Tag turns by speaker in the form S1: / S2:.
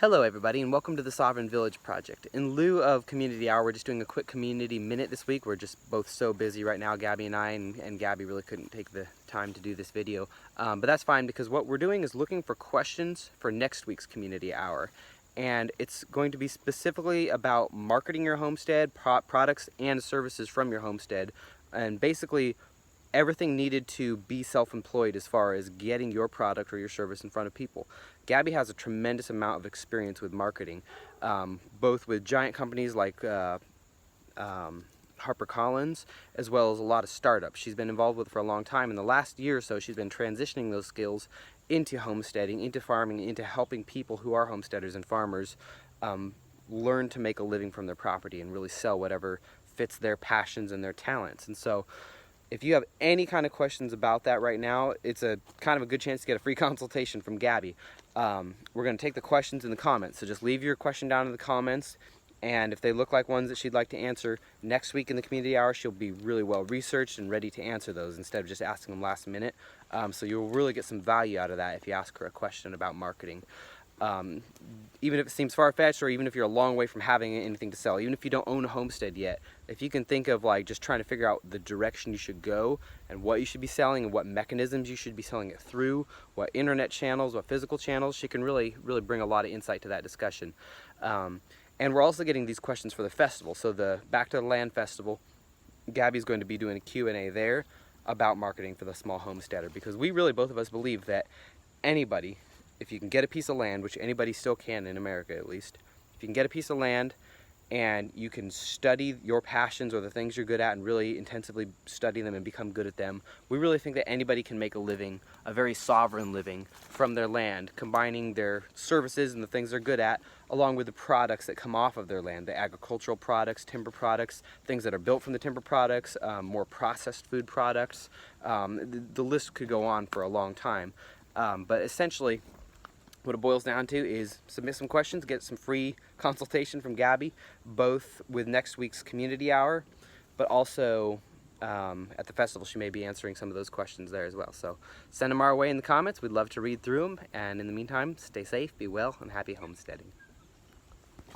S1: Hello everybody and welcome to the Sovereign Village Project. In lieu of Community Hour, we're just doing a quick Community Minute this week. We're just both so busy right now, Gabby and I, and Gabby really couldn't take the time to do this video. But that's fine because what we're doing is looking for questions for next week's Community Hour. And it's going to be specifically about marketing your homestead, products and services from your homestead, and basically everything needed to be self-employed as far as getting your product or your service in front of people. Gabby has a tremendous amount of experience with marketing, both with giant companies like HarperCollins, as well as a lot of startups she's been involved with for a long time. In the last year or so, she's been transitioning those skills into homesteading, into farming, into helping people who are homesteaders and farmers learn to make a living from their property and really sell whatever fits their passions and their talents. And so if you have any kind of questions about that right now, it's a kind of a good chance to get a free consultation from Gabby. We're going to take the questions in the comments, so just leave your question down in the comments, and if they look like ones that she'd like to answer next week in the Community Hour, she'll be really well researched and ready to answer those instead of just asking them last minute. So you'll really get some value out of that if you ask her a question about marketing. Even if it seems far-fetched, or even if you're a long way from having anything to sell, even if you don't own a homestead yet, if you can think of like just trying to figure out the direction you should go and what you should be selling and what mechanisms you should be selling it through, what internet channels, what physical channels, she can really bring a lot of insight to that discussion. And we're also getting these questions for the festival. So the Back to the Land Festival, Gabby's going to be doing a Q&A there about marketing for the small homesteader, because we really, both of us, believe that anybody, if you can get a piece of land, which anybody still can in America at least, if you can get a piece of land and you can study your passions or the things you're good at and really intensively study them and become good at them, we really think that anybody can make a living, a very sovereign living, from their land, combining their services and the things they're good at, along with the products that come off of their land, the agricultural products, timber products, things that are built from the timber products, more processed food products. The list could go on for a long time. But essentially, what it boils down to is submit some questions, get some free consultation from Gabby, both with next week's Community Hour, but also at the festival she may be answering some of those questions there as well. So send them our way in the comments. We'd love to read through them. And in the meantime, stay safe, be well, and happy homesteading.